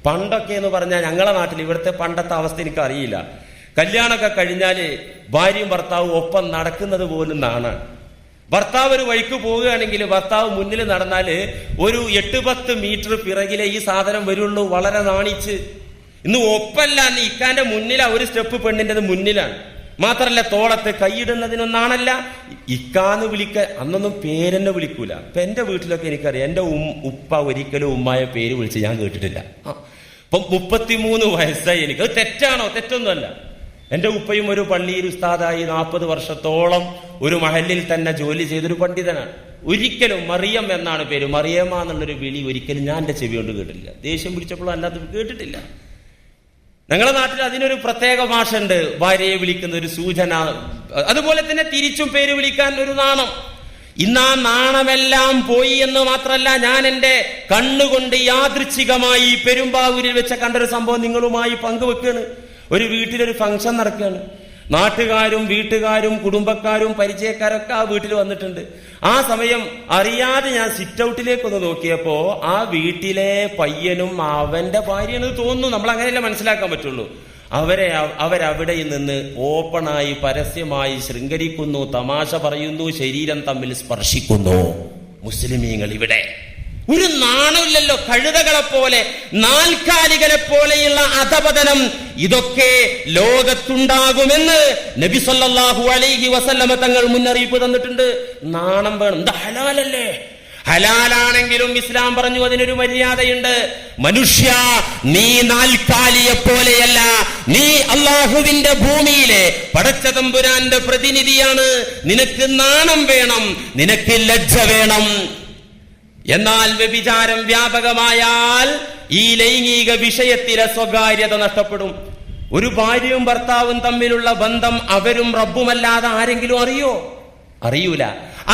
പണ്ടൊക്കെ എന്ന് പറഞ്ഞാൽ ഞങ്ങളെ നാട്ടിൽ ഇവിടുത്തെ പണ്ടത്തെ അവസ്ഥ എനിക്ക് അറിയില്ല. കല്യാണമൊക്കെ കഴിഞ്ഞാല് ഭാര്യയും ഭർത്താവും ഒപ്പം നടക്കുന്നത് പോലും നാണാണ്. ഭർത്താവ് ഒരു വഴിക്ക് പോവുകയാണെങ്കിൽ ഭർത്താവ് മുന്നിൽ നടന്നാല് ഒരു 8-10 മീറ്റർ പിറകിലെ ഈ സാധനം വരുള്ളൂ, വളരെ നാണിച്ച്. ഇന്ന് ഒപ്പല്ല, ഇക്കാന്റെ മുന്നിലാ ഒരു സ്റ്റെപ്പ് പെണ്ണിൻ്റെത് മുന്നിലാണ്. മാത്രല്ല തോളത്ത് കൈയിടുന്നതിനൊന്നാണല്ല ഇക്കാന്ന് വിളിക്ക. അന്നൊന്നും പേരെന്നെ വിളിക്കൂല. ഇപ്പൊ എന്റെ വീട്ടിലൊക്കെ എനിക്കറിയാം, എന്റെ ഉപ്പ ഒരിക്കലും ഉമ്മായ പേര് വിളിച്ച് ഞാൻ കേട്ടിട്ടില്ല. ഇപ്പം 33 വയസ്സായി എനിക്ക്. അത് തെറ്റാണോ? തെറ്റൊന്നുമല്ല. എന്റെ ഉപ്പയും ഒരു പള്ളിയിൽ ഉസ്താദായി 40 വർഷത്തോളം ഒരു മഹല്ലിൽ തന്നെ ജോലി ചെയ്തൊരു പണ്ഡിതനാണ്. ഒരിക്കലും മറിയം എന്നാണ് പേര്, മറിയമ്മ എന്നുള്ളൊരു വിളി ഒരിക്കലും ഞാൻ എന്റെ ചെവി കൊണ്ട് കേട്ടിട്ടില്ല. ദേഷ്യം പിടിച്ചപ്പോഴും അല്ലാതെ കേട്ടിട്ടില്ല. ഞങ്ങളുടെ നാട്ടിൽ അതിനൊരു പ്രത്യേക ഭാഷയുണ്ട്, ഭാര്യയെ വിളിക്കുന്ന ഒരു സൂചന. അതുപോലെ തന്നെ തിരിച്ചും പേര് വിളിക്കാൻ ഒരു നാണം. ഇന്നാ നാണമെല്ലാം പോയി എന്ന് മാത്രമല്ല, ഞാൻ എന്റെ കണ്ണുകൊണ്ട് യാദൃച്ഛികമായി പെരുമ്പാവൂരിൽ വെച്ച കണ്ടൊരു സംഭവം നിങ്ങളുമായി പങ്കുവെക്കുകയാണ്. ഒരു വീട്ടിലൊരു ഫംഗ്ഷൻ നടക്കുകയാണ്. നാട്ടുകാരും വീട്ടുകാരും കുടുംബക്കാരും പരിചയക്കാരൊക്കെ ആ വീട്ടിൽ വന്നിട്ടുണ്ട്. ആ സമയം അറിയാതെ ഞാൻ സിറ്റ് ഔട്ടിലേക്കൊന്ന് നോക്കിയപ്പോ ആ വീട്ടിലെ പയ്യനും അവന്റെ ഭാര്യയെന്ന് തോന്നുന്നു, നമ്മൾ അങ്ങനെയല്ല മനസ്സിലാക്കാൻ പറ്റുള്ളൂ. അവരവിടെ നിന്ന് ഓപ്പണായി പരസ്യമായി ശൃംഗരിക്കുന്നു, തമാശ പറയുന്നു, ശരീരം തമ്മിൽ സ്പർശിക്കുന്നു. മുസ്ലിമീങ്ങൾ ഇവിടെ ഒരു നാണമില്ലല്ലോ. കഴുതകളെ പോലെ, നാൽക്കാലികളെ പോലെയുള്ള അധപതനം ഇതൊക്കെ ലോകത്തുണ്ടാകുമെന്ന് നബി സല്ലല്ലാഹു അലൈഹി വസല്ലമ തങ്ങൾ മുന്നറിയിപ്പ് തന്നിട്ടുണ്ട്. നാണം വേണം. എന്താ ഹലാലല്ലേ? ഹലാലാണെങ്കിലും ഇസ്ലാം പറഞ്ഞു അതിനൊരു മര്യാദയുണ്ട്. മനുഷ്യ, നീ നാൽക്കാലിയെ പോലെയല്ല, നീ അള്ളാഹുവിന്റെ ഭൂമിയിലെ പടച്ച തമ്പുരാന്റെ പ്രതിനിധിയാണ്. നിനക്ക് നാണം വേണം, നിനക്ക് ലജ്ജ വേണം. എന്നാൽ വ്യഭിചാരം വ്യാപകമായാൽ ഈ ലൈംഗിക വിഷയത്തിലെ സ്വകാര്യത നഷ്ടപ്പെടും. ഒരു ഭാര്യയും ഭർത്താവും തമ്മിലുള്ള ബന്ധം അവരും റബ്ബുമല്ലാതെ ആരെങ്കിലും അറിയൂല.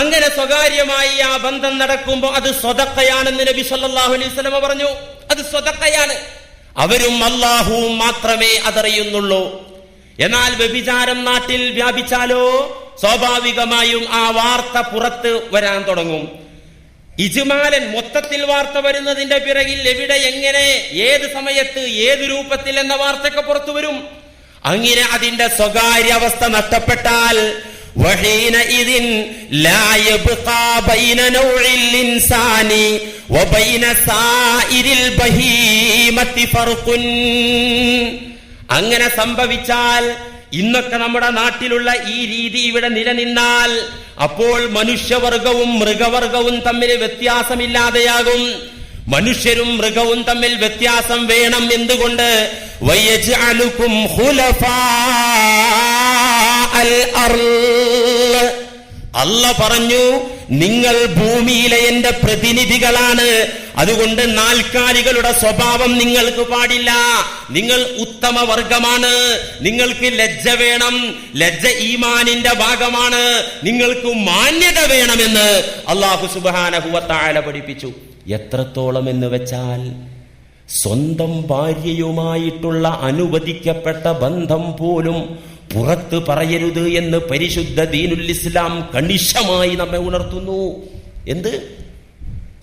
അങ്ങനെ സ്വകാര്യമായി ആ ബന്ധം നടക്കുമ്പോൾ അത് സ്വതക്കയാണെന്ന് നബി സല്ലല്ലാഹു അലൈഹി വസല്ലം പറഞ്ഞു. അത് സ്വതക്കയാണ്. അവരും അല്ലാഹുവും മാത്രമേ അതറിയുന്നുള്ളൂ. എന്നാൽ വ്യഭിചാരം നാട്ടിൽ വ്യാപിച്ചാലോ സ്വാഭാവികമായും ആ വാർത്ത പുറത്ത് വരാൻ തുടങ്ങും. ഇജ്മാലൻ മൊത്തത്തിൽ വാർത്ത വരുന്നതിന്റെ പിറകിൽ എവിടെ, എങ്ങനെ, ഏത് സമയത്ത്, ഏത് രൂപത്തിൽ എന്ന വാർത്തയൊക്കെ പുറത്തു വരും. അങ്ങനെ അതിന്റെ സ്വകാര്യ അവസ്ഥ നഷ്ടപ്പെട്ടാൽ അങ്ങനെ സംഭവിച്ചാൽ, ഇന്നൊക്കെ നമ്മുടെ നാട്ടിലുള്ള ഈ രീതി ഇവിടെ നിലനിന്നാൽ അപ്പോൾ മനുഷ്യവർഗവും മൃഗവർഗവും തമ്മിൽ വ്യത്യാസമില്ലാതെയാകും. മനുഷ്യരും മൃഗവും തമ്മിൽ വ്യത്യാസം വേണം. എന്തുകൊണ്ട്? വയജ്അലുകും ഖുലഫാഅൽ അർള്. അല്ലാഹ് പറഞ്ഞു, നിങ്ങൾ ഭൂമിയിലെ എന്റെ പ്രതിനിധികളാണ്. അതുകൊണ്ട് നാൽക്കാലികളുടെ സ്വഭാവം നിങ്ങൾക്ക് പാടില്ല. നിങ്ങൾ ഉത്തമ വർഗമാണ്. നിങ്ങൾക്ക് ലജ്ജ വേണം. ലജ്ജ ഈമാനിന്റെ ഭാഗമാണ്. നിങ്ങൾക്ക് മാന്യത വേണമെന്ന് അല്ലാഹു സുബ്ഹാനഹു വ തആല പഠിപ്പിച്ചു. എത്രത്തോളം എന്ന് വെച്ചാൽ, സ്വന്തം ഭാര്യയുമായിട്ടുള്ള അനുവദിക്കപ്പെട്ട ബന്ധം പോലും പുറത്ത് പറയരുത് എന്ന് പരിശുദ്ധ ദീനുൽ ഇസ്ലാം കണിശമായി നമ്മെ ഉണർത്തുന്നു. എന്ത്?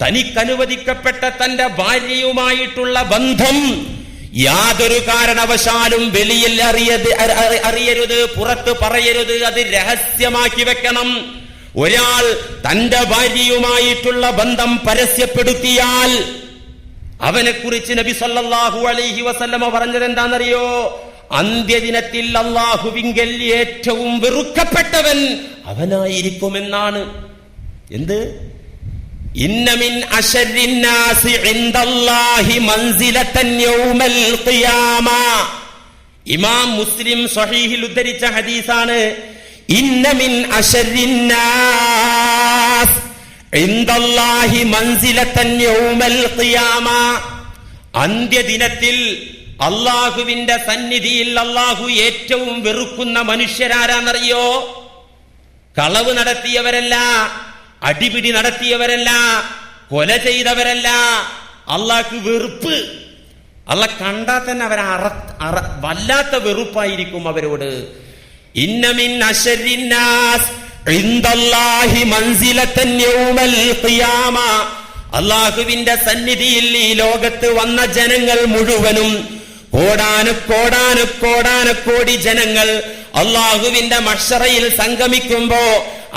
തനിക്കനുവദിക്കപ്പെട്ട തന്റെ ഭാര്യയുമായിട്ടുള്ള ബന്ധം യാതൊരു കാരണവശാലും വെളിയിൽ അറിയരുത്, പുറത്ത് പറയരുത്. അത് രഹസ്യമാക്കി വെക്കണം. ഒരാൾ തന്റെ ഭാര്യയുമായിട്ടുള്ള ബന്ധം പരസ്യപ്പെടുത്തിയാൽ അവനെക്കുറിച്ച് നബി സല്ലല്ലാഹു അലൈഹി വസല്ലമ പറഞ്ഞത് എന്താണെന്നറിയോ? അന്ത്യദിനത്തിൽ അല്ലാഹുവിങ്കൽ ഏറ്റവും വെറുക്കപ്പെട്ടവൻ അവനായിരിക്കുമെന്നാണ്. എന്ത്? ഇന്ന മിൻ അശർരിന്നാസി ഇൻദല്ലാഹി മൻസിലതൻ യൗമൽ ഖിയാമ. ഇമാം മുസ്ലിം സ്വഹീഹിൽ ഉദ്ധരിച്ച ഹദീസാണ്. ഇന്ന മിൻ അശർരിന്നാസ് ഇൻദല്ലാഹി മൻസിലതൻ യൗമൽ ഖിയാമ. അന്ത്യദിനത്തിൽ അള്ളാഹുവിന്റെ സന്നിധിയിൽ അള്ളാഹു ഏറ്റവും വെറുക്കുന്ന മനുഷ്യരാരാന്നറിയോ? കളവ് നടത്തിയവരല്ല, അടിപിടി നടത്തിയവരല്ല, കൊല ചെയ്തവരല്ല. അള്ളാഹ്ക്ക് വെറുപ്പ്. അള്ളാഹ് കണ്ടാൽ തന്നെ വല്ലാത്ത വെറുപ്പായിരിക്കും അവരോട്. ഇന്ന മിൻ അശർരിന്നാസ് ഇൻദല്ലാഹി മൻസിലതൻ യൗമൽ ഖിയാമ. അള്ളാഹുവിന്റെ സന്നിധിയിൽ ഈ ലോകത്ത് വന്ന ജനങ്ങൾ മുഴുവനും കോടാനുകോടി ജനങ്ങൾ അള്ളാഹുവിന്റെ മഹ്ശറയിൽ സംഗമിക്കുമ്പോ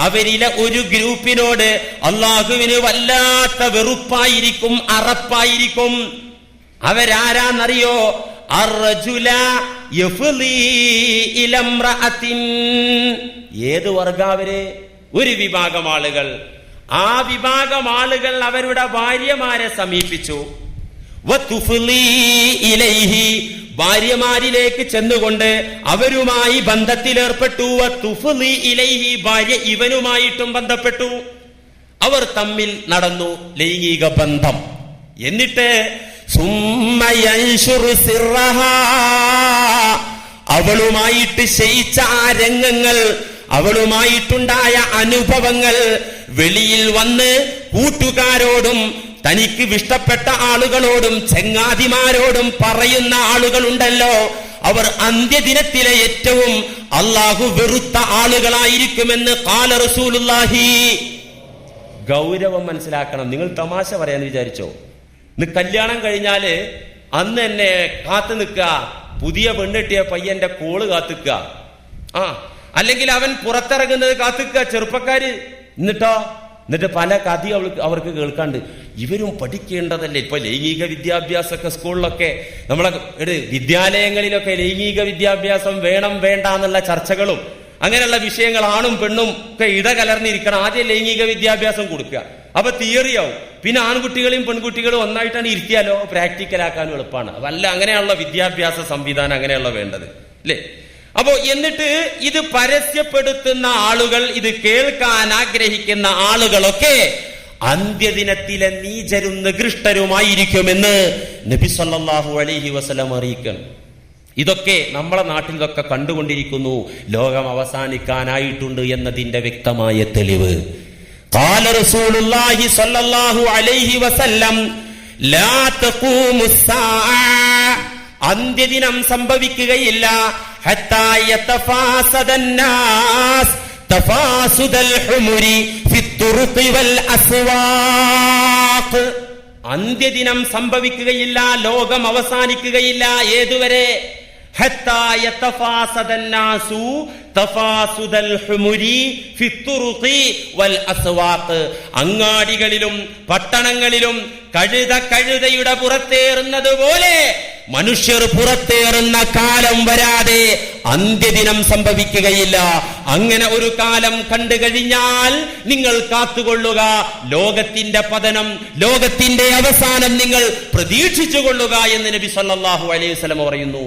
അവരിലെ ഒരു ഗ്രൂപ്പിനോട് അള്ളാഹുവിന് വല്ലാത്ത വെറുപ്പായിരിക്കും, അറപ്പായിരിക്കും. അവരാരാന്നറിയോ? അർജുല യഫ്ലി ഇലംറഅത്തിൻ. ഏത് വർഗാവര്? ഒരു വിഭാഗം ആളുകൾ. ആ വിഭാഗം ആളുകൾ അവരുടെ ഭാര്യമാരെ സമീപിച്ചു. വതുഫ്ലി ഇലൈഹി, ഭാര്യമാരിലേക്ക് ചെന്നുകൊണ്ട് അവരുമായി ബന്ധത്തിലേർപ്പെട്ടു. വതുഫ്ലി ഇലൈഹി, ഭാര്യ ഇവനുമായിട്ടും ബന്ധപ്പെട്ടു. അവർ തമ്മിൽ നടന്നു ലൈംഗിക ബന്ധം. എന്നിട്ട് സുമ്മ യൻശുറു സിർറഹാ, അവളുമായിട്ട് ശയിച്ച ആ രംഗങ്ങൾ, അവളുമായിട്ടുണ്ടായ അനുഭവങ്ങൾ വെളിയിൽ വന്ന് കൂട്ടുകാരോടും തനിക്ക് ഇഷ്ടപ്പെട്ട ആളുകളോടും ചങ്ങാതിമാരോടും പറയുന്ന ആളുകളുണ്ടല്ലോ, അവർ അന്ത്യദിനത്തിലെ ഏറ്റവും അള്ളാഹു വെറുത്ത ആളുകളായിരിക്കുമെന്ന് ഖാല റസൂലുള്ളാഹി. ഗൗരവം മനസ്സിലാക്കണം. നിങ്ങൾ തമാശ പറയാന്ന് വിചാരിച്ചോ? ഇന്ന് കല്യാണം കഴിഞ്ഞാല് അന്ന് എന്നെ കാത്തു നിൽക്കുക, പുതിയ പെണ്ണെട്ടിയ പയ്യന്റെ കോള് കാത്തുക്കുക, അല്ലെങ്കിൽ അവൻ പുറത്തിറങ്ങുന്നത് കാത്തുക്കുക ചെറുപ്പക്കാര്. എന്നിട്ട് പല കഥ അവർക്ക് കേൾക്കാണ്ട്. ഇവരും പഠിക്കേണ്ടതല്ലേ? ഇപ്പൊ ലൈംഗിക വിദ്യാഭ്യാസമൊക്കെ സ്കൂളിലൊക്കെ, നമ്മളെ വിദ്യാലയങ്ങളിലൊക്കെ ലൈംഗിക വിദ്യാഭ്യാസം വേണം വേണ്ട എന്നുള്ള ചർച്ചകളും അങ്ങനെയുള്ള വിഷയങ്ങൾ ആണും പെണ്ണും ഒക്കെ ഇടകലർന്നിരിക്കണം. ആദ്യം ലൈംഗിക വിദ്യാഭ്യാസം കൊടുക്കുക, അപ്പൊ തിയറിയാവും. പിന്നെ ആൺകുട്ടികളെയും പെൺകുട്ടികളും ഒന്നായിട്ടാണ് ഇരുത്തിയാലോ പ്രാക്ടിക്കലാക്കാനും എളുപ്പമാണ്. അതല്ല, അങ്ങനെയുള്ള വിദ്യാഭ്യാസ സംവിധാനം അങ്ങനെയുള്ള വേണ്ടത് അല്ലേ? അപ്പോ എന്നിട്ട് ഇത് പരസ്യപ്പെടുത്തുന്ന ആളുകൾ, ഇത് കേൾക്കാൻ ആഗ്രഹിക്കുന്ന ആളുകളൊക്കെ അന്ത്യദിനത്തിലെ നീചരും നികൃഷ്ടരുമായിരിക്കുമെന്ന് നബി സല്ലല്ലാഹു അലൈഹി വസല്ലം അറിയിക്കണം. ഇതൊക്കെ നമ്മളെ നാട്ടിൽ ഇതൊക്കെ കണ്ടുകൊണ്ടിരിക്കുന്നു. ലോകം അവസാനിക്കാനായിട്ടുണ്ട് എന്നതിന്റെ വ്യക്തമായ തെളിവ്. ഖാല റസൂലുള്ളാഹി സ്വല്ലല്ലാഹു അലൈഹി വസല്ലം ലാ തഖൂമുസ് സാഅ, അന്ത്യദിനം സംഭവിക്കുകയില്ല. ഹത്താ യതഫാസദൻ നാസ് തഫാസുദൽ ഹുമുരി ഫിത്തുറുഖി വൽ അസ്വാഖ്. അന്ത്യദിനം സംഭവിക്കുകയില്ല, ലോകം അവസാനിക്കുകയില്ല. ഏതുവരെ? ഹത്താ യതഫാസദൻ നാസു തഫാസുദൽ ഹുമുരി ഫിത്തുറുഖി വൽ അസ്വാഖ്. അങ്ങാടികളിലും പട്ടണങ്ങളിലും കഴുതയുടെ പുറത്തേറുന്നത് പോലെ മനുഷ്യർ പുറത്തേറുന്ന കാലം വരാതെ അന്ത്യദിനം സംഭവിക്കുകയില്ല. അങ്ങനെ ഒരു കാലം കണ്ടു കഴിഞ്ഞാൽ നിങ്ങൾ കാത്തുകൊള്ളുക. ലോകത്തിന്റെ പതനം, ലോകത്തിന്റെ അവസാനം നിങ്ങൾ പ്രതീക്ഷിച്ചു കൊള്ളുക എന്ന് നബി സല്ലല്ലാഹു അലൈഹി വസല്ലം പറയുന്നു.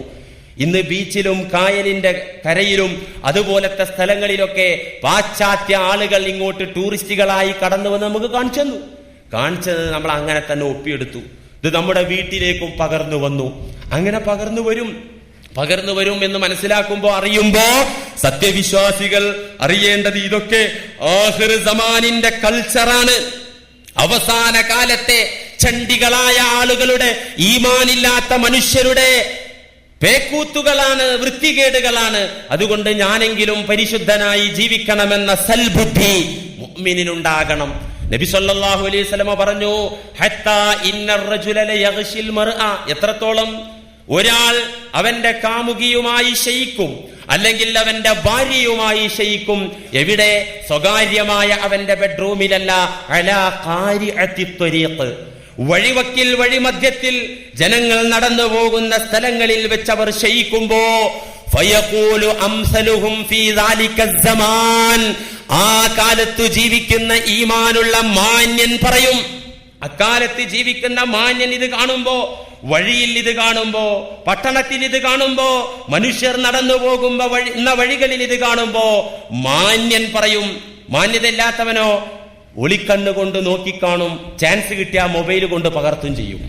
ഇന്ന് ബീച്ചിലും കായലിന്റെ കരയിലും അതുപോലത്തെ സ്ഥലങ്ങളിലൊക്കെ പാശ്ചാത്യ ആളുകൾ ഇങ്ങോട്ട് ടൂറിസ്റ്റുകളായി കടന്നു വന്ന് നമുക്ക് കാണിച്ചത് നമ്മൾ അങ്ങനെ തന്നെ ഒപ്പിയെടുത്തു. ഇത് നമ്മുടെ വീട്ടിലേക്കും പകർന്നു വന്നു. അങ്ങനെ പകർന്നു വരും എന്ന് മനസ്സിലാക്കുമ്പോ, അറിയുമ്പോ സത്യവിശ്വാസികൾ അറിയേണ്ടത് ഇതൊക്കെ ആഖിർ സമാനിന്റെ കൾച്ചറാണ്. അവസാന കാലത്തെ ചണ്ടികളായ ആളുകളുടെ, ഈമാനില്ലാത്ത മനുഷ്യരുടെ പേക്കൂത്തുകളാണ്, വൃത്തികേടുകളാണ്. അതുകൊണ്ട് ഞാനെങ്കിലും പരിശുദ്ധനായി ജീവിക്കണമെന്ന സൽബുദ്ധി മുഅ്മിനിനുണ്ടാകണം. നബി സല്ലല്ലാഹു അലൈഹി വസല്ലം പറഞ്ഞു, ഹത്താ ഇന്നർ റജുല ലയഗ്ശിൽ മർഅ, എത്രത്തോളം ഒരാൾ അവന്റെ കാമുകിയുമായി ശയിക്കും, അല്ലെങ്കിൽ അവന്റെ ഭാര്യയുമായി ശയിക്കും. എവിടെ? സ്വകാര്യമായ അവന്റെ ബെഡ്റൂമിലല്ല. അലാ ഖാരിഅത്തി ത്വരീഖ്, വഴിവക്കിൽ, വഴിമധ്യത്തിൽ ജനങ്ങൾ നടന്നു പോകുന്ന സ്ഥലങ്ങളിൽ വെച്ചവർ ശയിക്കുമ്പോ ഫയഖൂലു അംസലുഹും ഫീ ദാലിക സമാൻ, ആ കാലത്ത് ജീവിക്കുന്ന ഈമാനുള്ള മാന്യൻ പറയും. അക്കാലത്ത് ജീവിക്കുന്ന മാന്യൻ ഇത് കാണുമ്പോ, വഴിയിൽ ഇത് കാണുമ്പോ, പട്ടണത്തിൽ ഇത് കാണുമ്പോ, മനുഷ്യർ നടന്നു പോകുമ്പോ വഴികളിൽ ഇത് കാണുമ്പോ മാന്യൻ പറയും. മാന്യതയില്ലാത്തവനോ ഒളിക്കണ്ണുകൊണ്ട് നോക്കിക്കാണും, ചാൻസ് കിട്ടിയ മൊബൈൽ കൊണ്ട് പകർത്തും ചെയ്യും.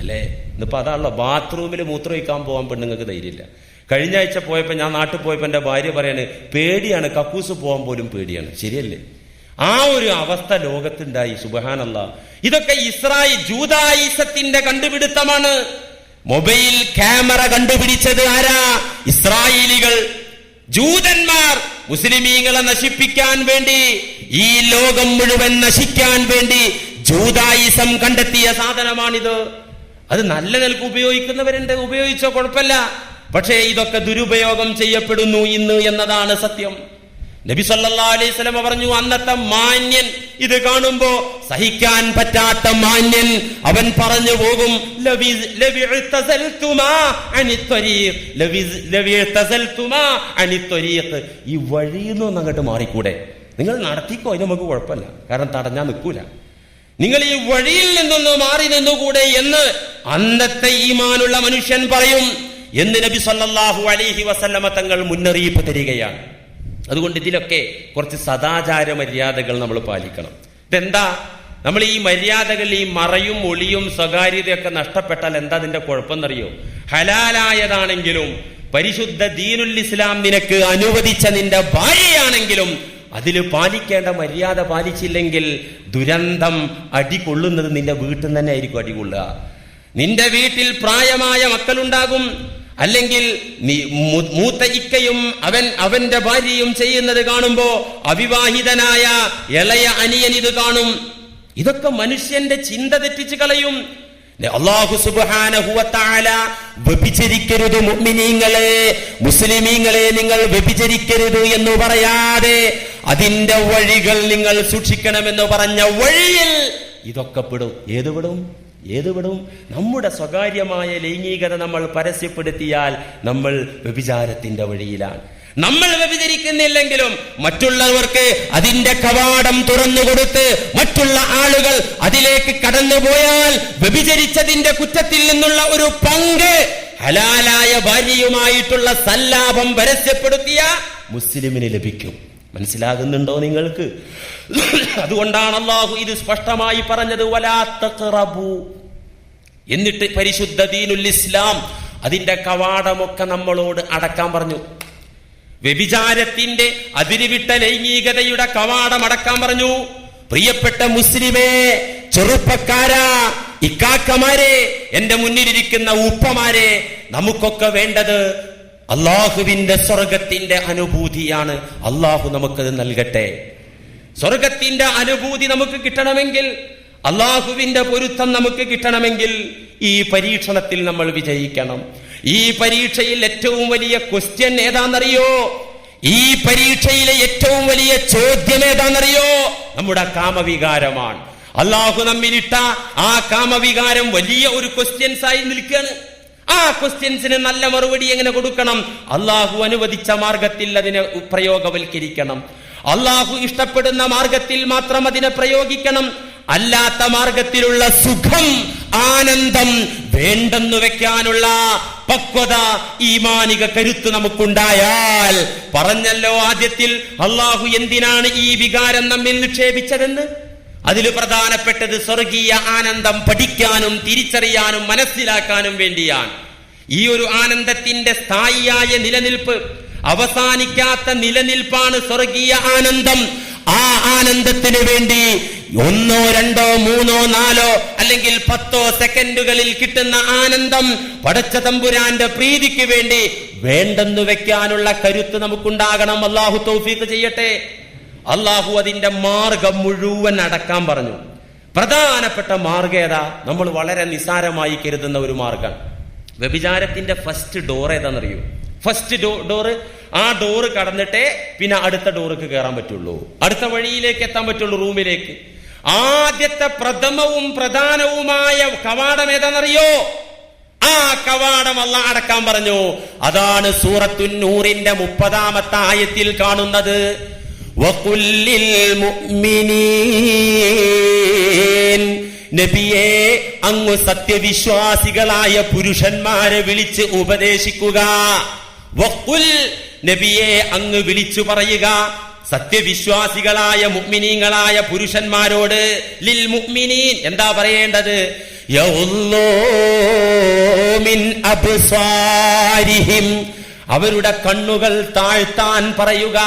അല്ലേ? ഇന്നിപ്പോ അതാണല്ലോ. ബാത്റൂമിൽ മൂത്രമൊഴിക്കാൻ പോകാൻ പെണ്ണുങ്ങൾക്ക് ധൈര്യമില്ല. കഴിഞ്ഞ ആഴ്ച പോയപ്പോ, ഞാൻ നാട്ടിൽ പോയപ്പോ എന്റെ ഭാര്യ പറയാണ്, പേടിയാണ്, കക്കൂസ് പോകാൻ പോലും പേടിയാണ്. ശരിയല്ലേ? ആ ഒരു അവസ്ഥ ലോകത്തുണ്ടായി. സുബ്ഹാനല്ലാഹ്. ഇതൊക്കെ ജൂതായിസത്തിന്റെ കണ്ടുപിടുത്തമാണ്. മൊബൈൽ ക്യാമറ കണ്ടുപിടിച്ചത് ആരാ? ഇസ്രായേലികൾ. ജൂതന്മാർ മുസ്ലിമീങ്ങളെ നശിപ്പിക്കാൻ വേണ്ടി, ഈ ലോകം മുഴുവൻ നശിക്കാൻ വേണ്ടി ജൂദായിസം കണ്ടെത്തിയ സാധനമാണിത്. അത് നല്ല നിലക്ക് ഉപയോഗിക്കുന്നവരുണ്ട്, ഉപയോഗിച്ചോ കുഴപ്പമില്ല. പക്ഷേ ഇതൊക്കെ ദുരുപയോഗം ചെയ്യപ്പെടുന്നു ഇന്ന് എന്നതാണ് സത്യം. നബി സല്ലല്ലാഹു അലൈഹി വസല്ലം പറഞ്ഞു, അന്നത്തെ മാന്യൻ ഇത് കാണുമ്പോ സഹിക്കാൻ പറ്റാത്ത മാന്യൻ അവൻ പറഞ്ഞു പോകും, ഈ വഴിയിൽ നിന്ന് അങ്ങോട്ട് മാറിക്കൂടെ, നിങ്ങൾ നടത്തിക്കോ, ഇത് നമുക്ക് കുഴപ്പമില്ല, കാരണം തടഞ്ഞാൽ നിൽക്കൂല, നിങ്ങൾ ഈ വഴിയിൽ നിന്നൊന്ന് മാറി നിന്നുകൂടെ എന്ന് അന്നത്തെ ഈമാനുള്ള മനുഷ്യൻ പറയും എന്ന് നബി സല്ലല്ലാഹു അലൈഹി വസല്ലമ തങ്ങൾ മുന്നറിയിപ്പ് തരികയാണ്. അതുകൊണ്ട് ഇതിലൊക്കെ കുറച്ച് സദാചാര മര്യാദകൾ നമ്മൾ പാലിക്കണം. ഇതെന്താ, നമ്മൾ ഈ മര്യാദകൾ, ഈ മറയും ഒളിയും സ്വകാര്യതയൊക്കെ നഷ്ടപ്പെട്ടാൽ എന്താ അതിന്റെ കുഴപ്പമെന്നറിയോ? ഹലാലായതാണെങ്കിലും പരിശുദ്ധ ദീനുൽ ഇസ്ലാം നിനക്ക് അനുവദിച്ച നിന്റെ ഭാര്യയാണെങ്കിലും അതിൽ പാലിക്കേണ്ട മര്യാദ പാലിച്ചില്ലെങ്കിൽ ദുരന്തം അടികൊള്ളുന്നത് നിന്റെ വീട്ടിൽ തന്നെ ആയിരിക്കും അടികൊള്ളുക. നിന്റെ വീട്ടിൽ പ്രായമായ മക്കളുണ്ടാകും, അല്ലെങ്കിൽ മൂത്ത ഇക്കയും അവന്റെ ഭാര്യയും ചെയ്യുന്നത് കാണുമ്പോ അവിവാഹിതനായ ഇളയ അനിയൻ ഇത് കാണും. ഇതൊക്കെ മനുഷ്യന്റെ ചിന്ത തെറ്റിച്ച് കളയും. അല്ലാഹു സുബ്ഹാനഹു വ തആല വ്യഭിചരിക്കരുത് മുഅ്മിനീങ്ങളെ, മുസ്ലിമീങ്ങളെ നിങ്ങൾ വ്യഭിചരിക്കരുത് എന്ന് പറയാതെ അതിന്റെ വഴികൾ നിങ്ങൾ സൂക്ഷിക്കണമെന്ന് പറഞ്ഞ വഴിയിൽ ഇതൊക്കെ പെടും. ഏത് വിടും? നമ്മുടെ സ്വകാര്യമായ ലൈംഗികത നമ്മൾ പരസ്യപ്പെടുത്തിയാൽ നമ്മൾ വ്യഭിചാരത്തിന്റെ വഴിയിലാണ്. നമ്മൾ വ്യഭിചരിക്കുന്നില്ലെങ്കിലും മറ്റുള്ളവർക്ക് അതിന്റെ കവാടം തുറന്നുകൊടുത്ത് മറ്റുള്ള ആളുകൾ അതിലേക്ക് കടന്നുപോയാൽ വ്യഭിചരിച്ചതിന്റെ കുറ്റത്തിൽ നിന്നുള്ള ഒരു പങ്ക് ഹലാലായ ഭാര്യയുമായിട്ടുള്ള സല്ലാപം പരസ്യപ്പെടുത്തിയ മുസ്ലിമിന് ലഭിക്കും. മനസ്സിലാകുന്നുണ്ടോ നിങ്ങൾക്ക്? അതുകൊണ്ടാണ് അല്ലാഹു ഇത് സ്പഷ്ടമായി പറഞ്ഞത്, വലാ തഖറബു. എന്നിട്ട് പരിശുദ്ധ ദീനുൽ ഇസ്ലാം അതിന്റെ കവാടമൊക്കെ നമ്മളോട് അടക്കാൻ പറഞ്ഞു. വ്യഭിചാരത്തിന്റെ അതിരുവിട്ട ലൈംഗികതയുടെ കവാടം അടക്കാൻ പറഞ്ഞു. പ്രിയപ്പെട്ട മുസ്ലിമേ, ചെറുപ്പക്കാരാ, ഇക്കാക്കമാരെ, എന്റെ മുന്നിലിരിക്കുന്ന ഉപ്പമാരെ, നമുക്കൊക്കെ വേണ്ടത് അള്ളാഹുവിന്റെ സ്വർഗത്തിന്റെ അനുഭൂതിയാണ്. അള്ളാഹു നമുക്കത് നൽകട്ടെ. സ്വർഗത്തിന്റെ അനുഭൂതി നമുക്ക് കിട്ടണമെങ്കിൽ, അള്ളാഹുവിന്റെ പൊരുത്തം നമുക്ക് കിട്ടണമെങ്കിൽ ഈ പരീക്ഷണത്തിൽ നമ്മൾ വിജയിക്കണം. ഈ പരീക്ഷയിൽ ഏറ്റവും വലിയ ക്വസ്റ്റ്യൻ ഏതാണെന്നറിയോ? ഈ പരീക്ഷയിലെ ഏറ്റവും വലിയ ചോദ്യം ഏതാണെന്നറിയോ? നമ്മുടെ കാമവികാരമാണ്. അള്ളാഹു നമ്മിലിട്ട ആ കാമവികാരം വലിയ ഒരു ക്വസ്റ്റ്യൻസ് ആയി നിൽക്കുകയാണ്. ആ ക്വസ്റ്റ്യൻസിന് നല്ല മറുപടി എങ്ങനെ കൊടുക്കണം? അള്ളാഹു അനുവദിച്ച മാർഗത്തിൽ അതിനെ പ്രയോഗവൽക്കരിക്കണം. അള്ളാഹു ഇഷ്ടപ്പെടുന്ന മാർഗത്തിൽ മാത്രം അതിനെ പ്രയോഗിക്കണം. അല്ലാത്ത മാർഗത്തിലുള്ള സുഖം, ആനന്ദം വേണ്ടെന്നു വെക്കാനുള്ള പക്വത, ഈമാനിക കരുത്ത് നമുക്കുണ്ടായാൽ, പറഞ്ഞല്ലോ ആദ്യത്തിൽ അള്ളാഹു എന്തിനാണ് ഈ വികാരം നമ്മിൽ നിക്ഷേപിച്ചതെന്ന്. അതിൽ പ്രധാനപ്പെട്ടത് സ്വർഗീയ ആനന്ദം പഠിക്കാനും തിരിച്ചറിയാനും മനസ്സിലാക്കാനും വേണ്ടിയാണ്. ഈ ഒരു ആനന്ദത്തിന്റെ സ്ഥായിയായ നിലനിൽപ്പ്, അവസാനിക്കാത്ത നിലനിൽപ്പാണ് സ്വർഗീയ ആനന്ദം. ആ ആനന്ദത്തിന് വേണ്ടി 1, 2, 3, 4 അല്ലെങ്കിൽ 10 സെക്കൻഡുകളിൽ കിട്ടുന്ന ആനന്ദം പടച്ച തമ്പുരാന്റെ പ്രീതിക്ക് വേണ്ടി വേണ്ടെന്നു വെക്കാനുള്ള കരുത്ത് നമുക്കുണ്ടാകണം. അല്ലാഹു തൗഫീഖ് ചെയ്യട്ടെ. അള്ളാഹു അതിന്റെ മാർഗം മുഴുവൻ അടക്കാൻ പറഞ്ഞു. പ്രധാനപ്പെട്ട മാർഗം ഏതാ? നമ്മൾ വളരെ നിസാരമായി കരുതുന്ന ഒരു മാർഗം. വ്യഭിചാരത്തിന്റെ ഫസ്റ്റ് ഡോർ ഏതാണെന്നറിയോ? ഫസ്റ്റ് ഡോറ്, ആ ഡോറ് കടന്നിട്ടേ പിന്നെ അടുത്ത ഡോർക്ക് കയറാൻ പറ്റുള്ളൂ, അടുത്ത വഴിയിലേക്ക് എത്താൻ പറ്റുള്ളൂ, റൂമിലേക്ക്. ആദ്യത്തെ പ്രഥമവും പ്രധാനവുമായ കവാടം ഏതാണെന്നറിയോ? ആ കവാടം അല്ലാഹു അടക്കാൻ പറഞ്ഞു. അതാണ് സൂറത്തുൻ നൂറിന്റെ 30-ാമത്തെ ആയത്തിൽ കാണുന്നത്. വഖുല്ലിൽ മുഅ്മിനീൻ, നബിയെ അങ്ങ് സത്യവിശ്വാസികളായ പുരുഷന്മാരെ വിളിച്ച് ഉപദേശിക്കുക. വഖുൽ, നബിയെ അങ്ങ് വിളിച്ചു പറയുക സത്യവിശ്വാസികളായ മുഅ്മിനീങ്ങളായ പുരുഷന്മാരോട്. ലിൽ മുഅ്മിനീൻ എന്താ പറയേണ്ടത്? യഉള്ളൂ മിൻ അബ്സാരിഹിം, അവരുടെ കണ്ണുകൾ താഴ്ത്താൻ പറയുക.